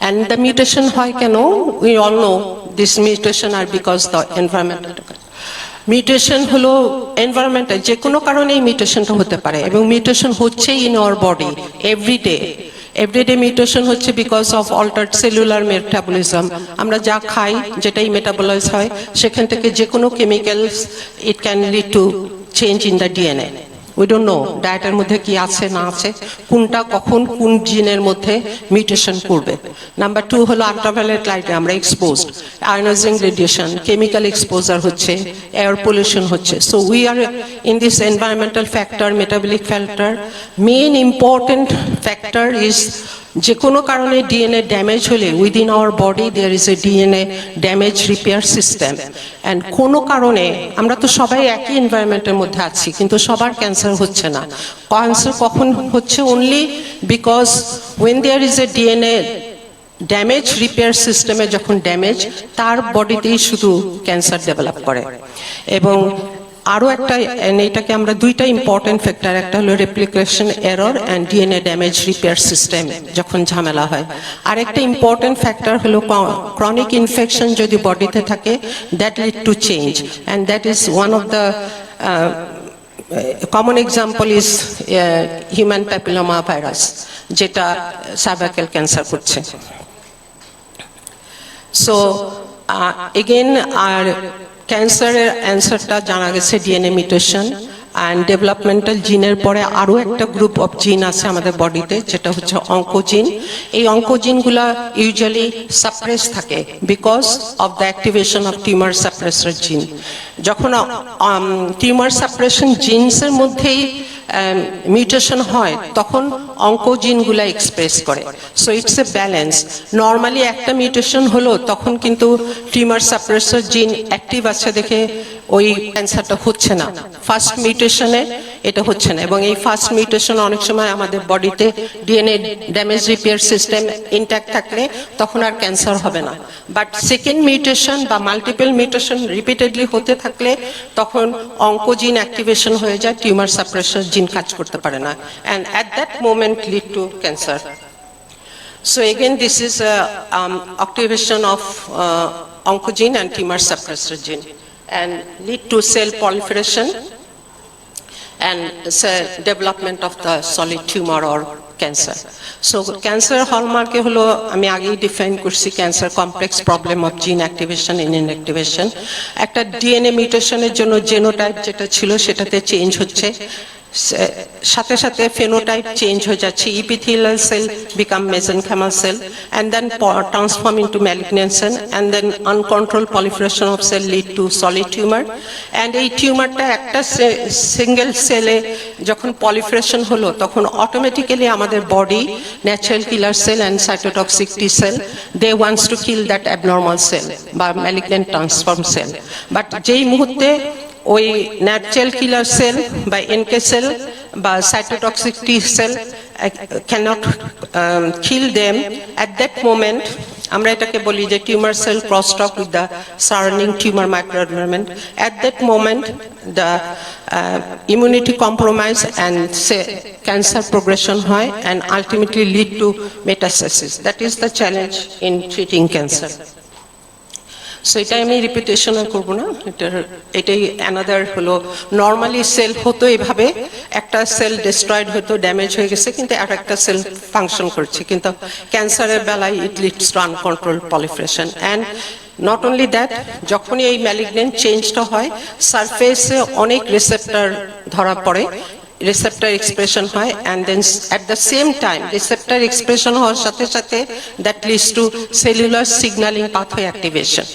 And the mutation হয় কেন? We all know this mutation are because the environmental mutation হলো environmental, যে কোনো কারণে এই মিউটেশনটা হতে পারে, এবং মিউটেশন হচ্ছেই in our body every day mutation হচ্ছে because of altered cellular metabolism. আমরা যা খাই, যেটাই মেটাবলাইজ হয়, সেখান থেকে যে কোনো chemicals it can lead to change in the DNA. We don't know ডায়েটের মধ্যে কি আছে না আছে, কোনটা কখন কোন জিনের মধ্যে মিউটেশন করবে। নাম্বার 2 হলো আল্ট্রাভায়োলেট লাইটে আমরা exposed, ionising radiation, chemical exposure হচ্ছে, এয়ার পলিউশন হচ্ছে। So we are in this environmental factor, metabolic factor. Main important factor is যে কোনো কারণে ডিএনএ ড্যামেজ হলে within our body there is a DNA damage repair system. And কোনো কারণে আমরা তো সবাই একই এনভায়রনমেন্টের মধ্যে আছি, কিন্তু সবার ক্যান্সার হচ্ছে না। ক্যান্সার কখন হচ্ছে? Only because when there is a DNA damage repair সিস্টেমে যখন ড্যামেজ, তার বডিতেই শুধু ক্যান্সার ডেভেলপ করে। এবং আরও একটা, এটাকে আমরা দুইটা ইম্পর্টেন্ট ফ্যাক্টর, একটা হলো replication error and DNA damage repair system যখন ঝামেলা হয়। আরেকটা ইম্পর্টেন্ট ফ্যাক্টর হলো ক্রনিক ইনফেকশন যদি বডিতে থাকে, that lead to change, and that is one of the common example is human papilloma virus, যেটা সার্ভাইকাল ক্যান্সার করছে। সো এগেন আর ক্যান্সারের অ্যান্সারটা জানা গেছে ডিএনএ মিউটেশন অ্যান্ড ডেভেলপমেন্টাল জিনের পরে আরও একটা গ্রুপ অফ জিন আছে আমাদের বডিতে, যেটা হচ্ছে অঙ্কোজিন। এই অঙ্কোজিনগুলা ইউজুয়ালি সাপ্রেস থাকে because of the activation of tumour suppressor gene. যখন টিউমার সাপ্রেশন জিনসের মধ্যেই মিউটেশন হয়, তখন অঙ্কোজিনগুলা এক্সপ্রেস করে। So it's a balance. Normally একটা মিউটেশন হলো, তখন কিন্তু টিউমার সাপ্রেসর জিন অ্যাক্টিভ আছে দেখে ওই ক্যান্সারটা হচ্ছে না। ফার্স্ট মিউটেশনে এটা হচ্ছে না, এবং এই ফার্স্ট মিউটেশন অনেক সময় আমাদের বডিতে DNA damage repair system intact থাকলে তখন আর ক্যান্সার হবে না। বাট সেকেন্ড মিউটেশন বা মাল্টিপল মিউটেশন রিপিটেডলি হতে থাকলে তখন অঙ্কোজিন অ্যাক্টিভেশন হয়ে যায়, টিউমার সাপ্রেসর জিন কাজ করতে পারে না, and at that moment lead to cancer. So again, this is activation of oncogene and tumor suppressor gene, and lead to cell proliferation and development of the solid tumor or cancer. So cancer hallmark e holo ami agei define korchi, cancer complex problem of gene activation and inactivation. Ekta DNA mutation er jonno genotype jeta chilo setate change hocche, সাথে সাথে phenotype change হয়ে যাচ্ছে, epithelial cell become mesenchymal cell and then transform into malignancy, and then uncontrolled proliferation of cell lead to solid tumor. and এই টিউমারটা একটা single সেলে যখন proliferation হলো, তখন অটোমেটিক্যালি আমাদের body natural killer cell and cytotoxic T cell they wants to kill that abnormal cell বা malignant transform cell. But যেই মুহূর্তে ওই ন্যাচারাল কিলার সেল বা এনকে সেল বা cytotoxic T sell cannot kill them, at that moment আমরা এটাকে বলি যে tumour cell crosstalk with the surrounding tumour microenvironment. at that moment the immunity compromise and cancer progression হয় and ultimately lead to metastasis. That is the challenge in treating cancer. So এটা আমি repetition করবো না, এটাই another হলো normally sell হতো এভাবে, একটা সেল ডিস্ট্রয়েড হতো, ড্যামেজ হয়ে গেছে, কিন্তু আর একটা সেল ফাংশন করছে। কিন্তু ক্যান্সারের বেলায় it leads to uncontrolled proliferation, and not only that, যখনই এই ম্যালিগন্যান্ট চেঞ্জটা হয়, সারফেসে অনেক রিসেপ্টর ধরা পড়ে, রিসেপ্টর এক্সপ্রেশন হয়, and then at the same time receptor expression হওয়ার সাথে সাথে that leads to cellular signaling pathway activation.